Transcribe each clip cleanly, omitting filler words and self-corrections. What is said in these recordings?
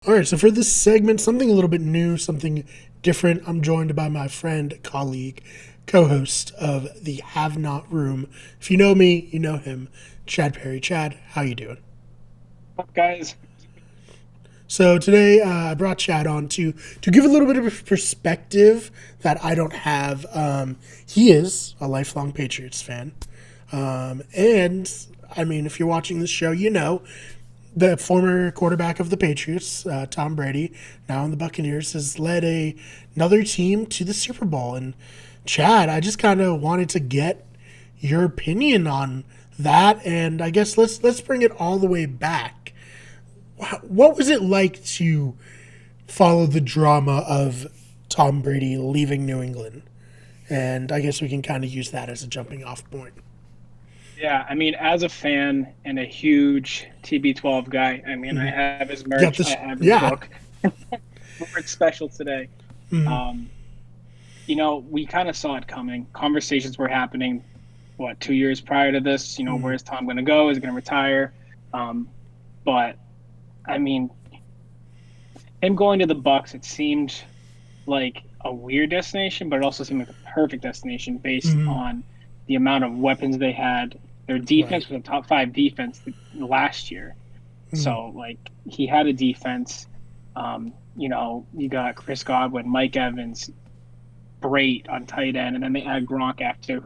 All right, so for this segment, something a little bit new, something different. I'm joined by my friend, colleague, co-host of the Have Not Room. If you know me, you know him, Chad Parry. Chad, how you doing? Up, guys? So today I brought Chad on to give a little bit of a perspective that I don't have. He is a lifelong Patriots fan, and I mean, if you're watching this show, you know the former quarterback of the Patriots, Tom Brady, now in the Buccaneers, has led another team to the Super Bowl. And Chad, I just kind of wanted to get your opinion on that, and I guess let's bring it all the way back. What was it like to follow the drama of Tom Brady leaving New England? And I guess we can kind of use that as a jumping off point. Yeah, I mean, as a fan and a huge TB12 guy, I mean, I Mm-hmm. have his Got merch, I this, have his yeah. book. It's special today. Mm-hmm. Um, we kind of saw it coming. Conversations were happening, 2 years prior to this? Mm-hmm. Where's Tom going to go? Is he going to retire? Um, but I mean, him going to the Bucs, it seemed like a weird destination, but it also seemed like a perfect destination based Mm-hmm. on the amount of weapons they had. Their Right. defense was a top five defense last year. Mm-hmm. So like he had a defense. You got Chris Godwin, Mike Evans, great on tight end, and then they had Gronk after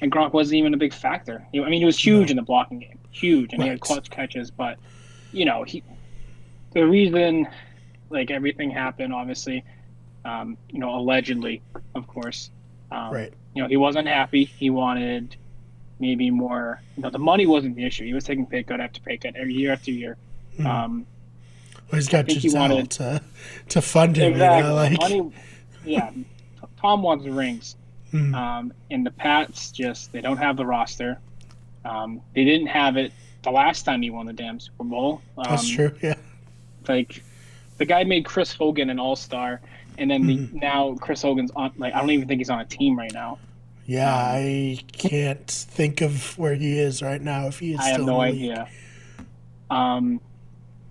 and Gronk wasn't even a big factor. I mean, he was huge No. in the blocking game, huge, and he had Right. clutch catches. But he the reason like everything happened, obviously, allegedly, of course. Right. He wasn't happy. He wanted maybe more. The money wasn't the issue. He was taking pay cut after pay cut every year after year. Mm-hmm. Um, Well, he's I got think he Giselle wanted to fund him, exactly like. money. Yeah, Tom wants rings. Mm, And the Pats they don't have the roster. They didn't have it the last time he won the damn Super Bowl. that's true. Yeah. Like the guy made Chris Hogan an All Star, and then the Mm, now Chris Hogan's on. Like I don't even think he's on a team right now. yeah, Um, I can't think of where he is right now if he is I have still in no the league. idea. Um,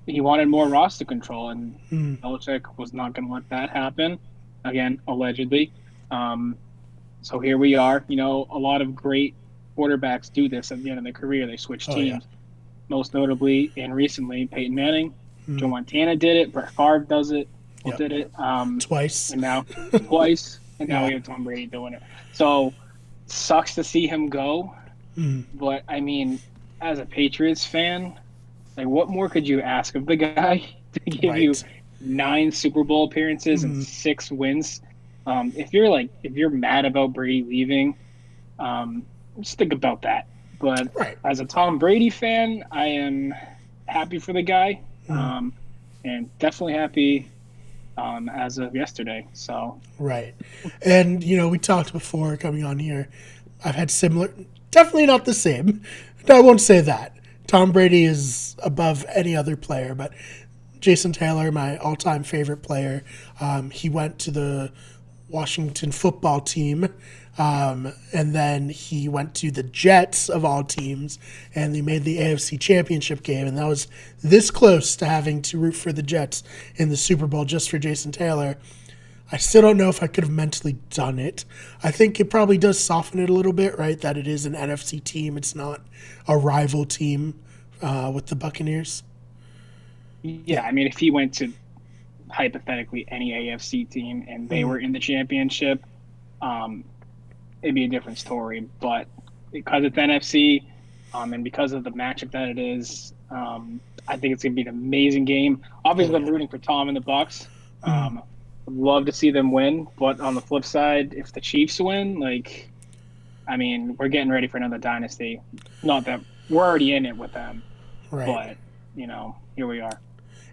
he wanted more roster control, and Mm, Belichick was not going to let that happen. Again, allegedly. Um, so here we are. A lot of great quarterbacks do this at the end of their career. They switch oh yeah. teams. Most notably, and recently, Peyton Manning, Joe Mm, Montana did it. Brett Favre does it. yep. Did it. Twice. And now twice, and now Yeah. we have Tom Brady doing it. So sucks to see him go. Mm, But I mean, as a Patriots fan, like what more could you ask of the guy to give you right. nine Super Bowl appearances and Mm, 6 wins? If you're mad about Brady leaving, um, just think about that. But right. as a Tom Brady fan, I am happy for the guy, Mm, and definitely happy as of yesterday. So right. And we talked before coming on here. I've had similar, definitely not the same. I won't say that. Tom Brady is above any other player, but Jason Taylor, my all-time favorite player, he went to the Washington football team, and then he went to the Jets of all teams, and they made the AFC Championship game, and that was this close to having to root for the Jets in the Super Bowl just for Jason Taylor. I still don't know if I could have mentally done it. I think it probably does soften it a little bit, right? That it is an NFC team. It's not a rival team with the Buccaneers. yeah, Yeah. I mean, if he went to hypothetically any AFC team and they Mm, were in the championship, um, it'd be a different story. But because it's NFC, and because of the matchup that it is, I think it's gonna be an amazing game. oh Obviously, I'm yeah. rooting for Tom and the Bucks. Mm, Would love to see them win, but on the flip side, if the Chiefs win, like, I mean, we're getting ready for another dynasty. Not that we're already in it with them, right. but here we are.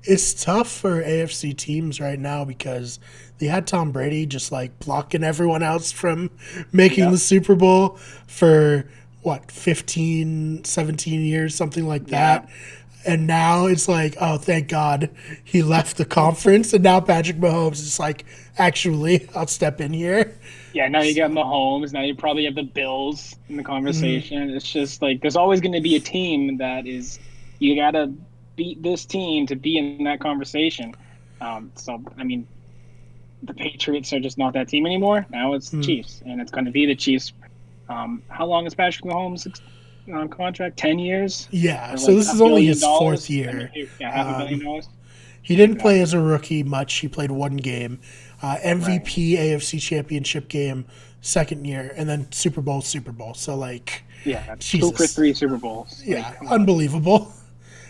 It's tough for AFC teams right now because they had Tom Brady just like blocking everyone else from making the Yep. Super Bowl for what, 15, 17 years, something like Yeah. that. And now it's like, oh, thank God he left the conference. And now Patrick Mahomes is like, actually, I'll step in here. Yeah, now you got So, Mahomes. Now you probably have the Bills in the mm, conversation. It's just like there's always going to be a team that is you got to beat this team to be in that conversation. So I mean, the Patriots are just not that team anymore. Now it's the Chiefs, and it's going to be the Chiefs. How long is Patrick Mahomes on contract? 10 years Yeah, for so like this a is only billion his fourth dollars. I mean, year. yeah, $500 million. He didn't Okay, play as a rookie much. He played one game, right. MVP AFC Championship game, second year, and then Super Bowl, Super Bowl. So like, Yeah, two for Jesus, three Super Bowls. Like, yeah, come on, unbelievable.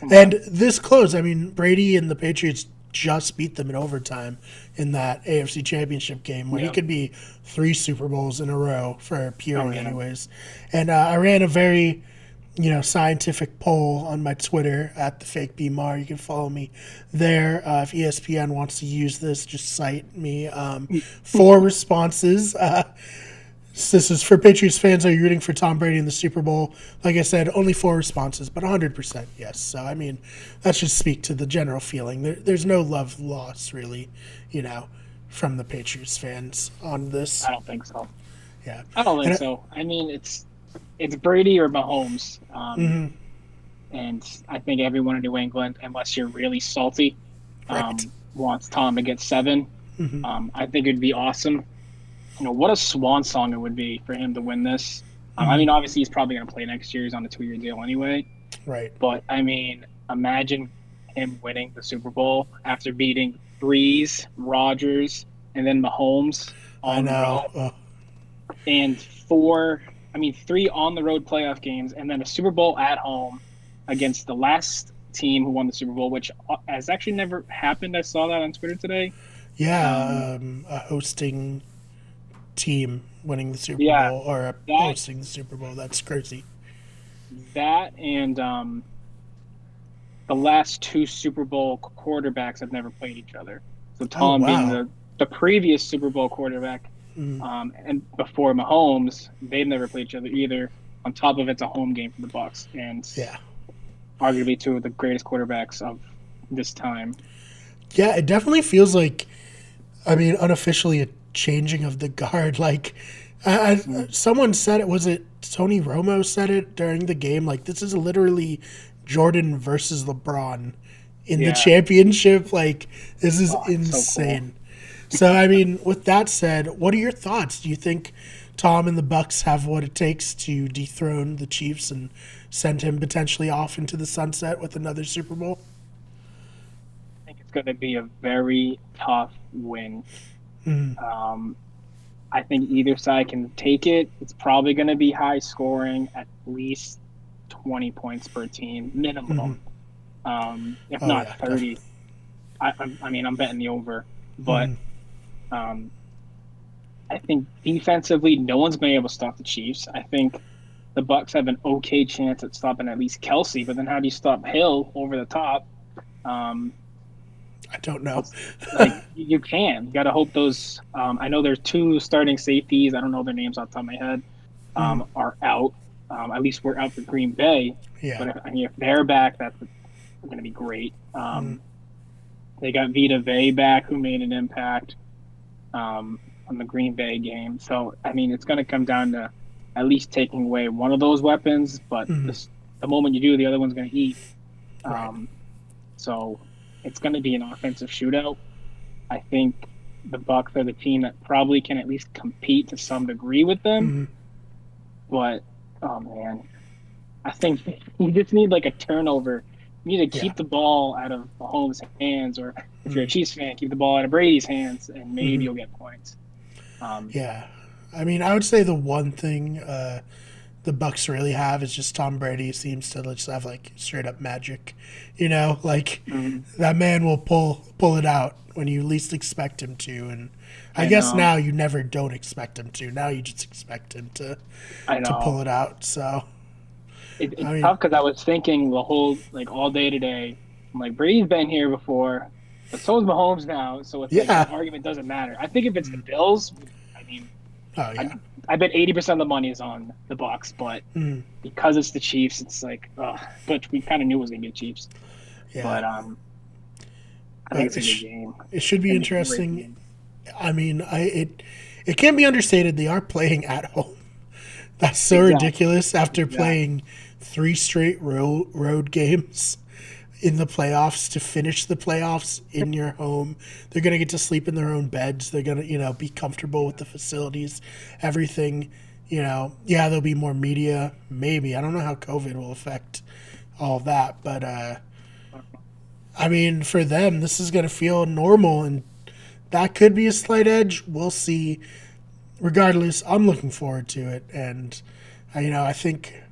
come And on. this close, I mean, Brady and the Patriots just beat them in overtime in that AFC Championship game where he Yeah. could be three Super Bowls in a row for Oh Peoria, yeah. anyways. And I ran a very, scientific poll on my Twitter at the fake BMAR. You can follow me there. If ESPN wants to use this, just cite me. Four responses. This is for Patriots fans. Are you rooting for Tom Brady in the Super Bowl? Like I said, only four responses, but 100% yes. So, I mean, that should speak to the general feeling. There's no love lost, really, from the Patriots fans on this. I don't think so. Yeah. I don't think And, so. I mean, it's Brady or Mahomes, mm-hmm, and I think everyone in New England, unless you're really salty, right. wants Tom to get seven. Mm-hmm, I think it'd be awesome. What a swan song it would be for him to win this. I mm-hmm, mean, obviously he's probably going to play next year. He's on a 2-year deal anyway. right. But I mean, imagine him winning the Super Bowl after beating Breeze, Rodgers, and then Mahomes I all in a row, know. and three on the road playoff games, and then a Super Bowl at home against the last team who won the Super Bowl, which has actually never happened. I saw that on Twitter today. Um, Yeah, a hosting team winning the Super yeah, Bowl or that hosting the Super Bowl. That's crazy. that and the last two Super Bowl quarterbacks have never played each other. So Oh, Tom being wow. the previous Super Bowl quarterback, Mm, and before Mahomes, they've never played each other either. On top of it's a home game for the Bucs, and yeah. arguably two of the greatest quarterbacks of this time. Yeah, it definitely feels like, I mean, unofficially a changing of the guard. Like, Mm. someone said it, was it Tony Romo said it during the game? Like, this is literally Jordan versus LeBron in the Yeah, championship. Like, this is oh, it's so cool. insane. So, I mean, with that said, what are your thoughts? Do you think Tom and the Bucks have what it takes to dethrone the Chiefs and send him potentially off into the sunset with another Super Bowl? I think it's going to be a very tough win. Mm, Um, I think either side can take it. It's probably going to be high scoring, at least 20 points per team mm, minimum, if oh not yeah, 30. definitely. I mean, I'm betting the over, but Mm, um, I think defensively, no one's been able to stop the Chiefs. I think the Bucks have an okay chance at stopping at least Kelsey, but then how do you stop Hill over the top? Um, I don't know. like you can. You got to hope those. I know there's two starting safeties. I don't know their names off the top of my head. Mm, Are out. At least we're out for Green Bay. yeah. But if they're back, that's going to be great. Mm, They got Vita Vea back, who made an impact on the Green Bay game. So I mean, it's going to come down to at least taking away one of those weapons. But mm, the moment you do, the other one's going to eat. right. Um, so it's going to be an offensive shootout. I think the Bucs are the team that probably can at least compete to some degree with them. Mm, But oh man, I think you just need like a turnover. You need to yeah. keep the ball out of Mahomes' hands, or if you're a Mm, Chiefs fan, keep the ball out of Brady's hands, and maybe mm, you'll get points. Um, yeah. I mean, I would say the one thing the Bucks really have is just Tom Brady seems to just have like straight up magic. Like mhm, that man will pull it out when you least expect him to, and I I guess know, now you never don't expect him to. Now you just expect him I to pull know. it out. So I It's mean, tough because I was thinking the whole like all day today. I'm like Brady's been here before, but so is Mahomes now. So it's like yeah. that argument doesn't matter. I think if it's the Bills, I mean, Oh I yeah. I bet 80% of the money is on the Bucks, but Mm, because it's the Chiefs, it's like, but we kind of knew it was gonna be the Chiefs. yeah. But I think But it's a good game. it should It's be gonna be a great interesting. game. I mean, it can't be understated. They are playing at home. That's so Exactly. ridiculous after Exactly. playing three straight road games. in the playoffs to finish the playoffs in your home. They're going to get to sleep in their own beds. They're going to, be comfortable with the facilities, everything. Yeah, there'll be more media, maybe. I don't know how COVID will affect all of that, but I mean, for them, this is going to feel normal, and that could be a slight edge. We'll see. Regardless, I'm looking forward to it, and I think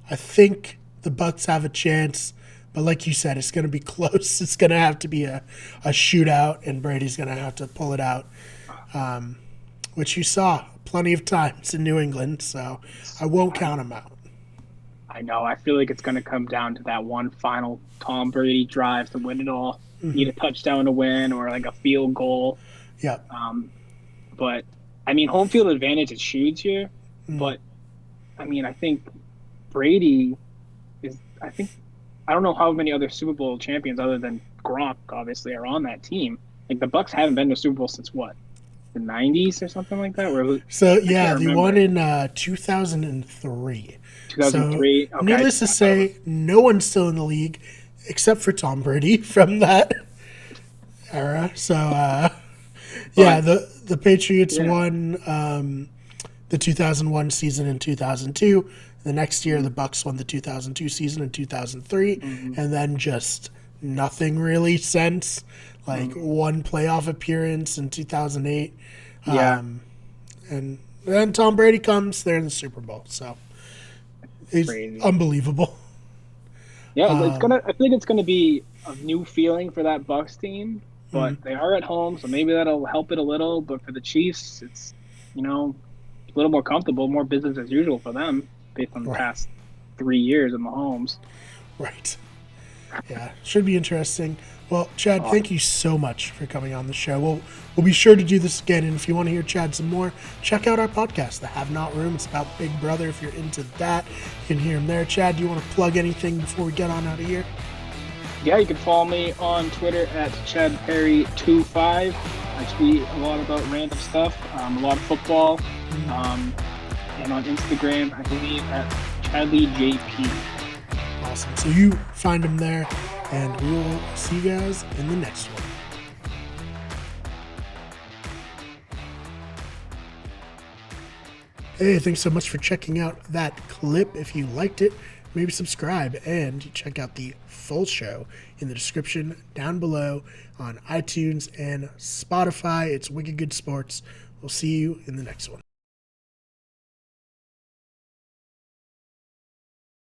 the Bucs have a chance. But like you said, it's going to be close. It's going to have to be a shootout, and Brady's going to have to pull it out, which you saw plenty of times in New England. So I won't count him out. I know. I feel like it's going to come down to that one final Tom Brady drive to win it all. Mm-hmm. Need a touchdown to win or like a field goal. Yeah. But, I mean, home field advantage is huge here. Mm-hmm. But, I mean, I think Brady is – I don't know how many other Super Bowl champions other than Gronk, obviously, are on that team. Like, the Bucs haven't been to a Super Bowl since what? The 90s or something like that? They won in 2003. 2003. So, needless to say, no one's still in the league except for Tom Brady from that era. So, the Patriots won the 2001 season in 2002. The next year, the Bucs won the 2002 season in 2003, and then just nothing really since. Like one playoff appearance in 2008. And then Tom Brady comes, they're in the Super Bowl. So it's unbelievable. Yeah, I feel like it's gonna be a new feeling for that Bucs team, but they are at home, so maybe that'll help it a little. But for the Chiefs, it's a little more comfortable, more business as usual for them based on the past 3 years of Mahomes. Right. Yeah, should be interesting. Well, Chad, thank you so much for coming on the show. We'll be sure to do this again, and if you want to hear Chad some more, check out our podcast, The Have Not Room. It's about Big Brother. If you're into that, you can hear him there. Chad, do you want to plug anything before we get on out of here? Yeah, you can follow me on Twitter at Chad Parry 25. I tweet a lot about random stuff, a lot of football, and on Instagram, I believe at ChadleyJP. Awesome. So you find him there, and we will see you guys in the next one. Hey, thanks so much for checking out that clip. If you liked it, maybe subscribe and check out the full show in the description down below on iTunes and Spotify. It's Wicked Good Sports. We'll see you in the next one.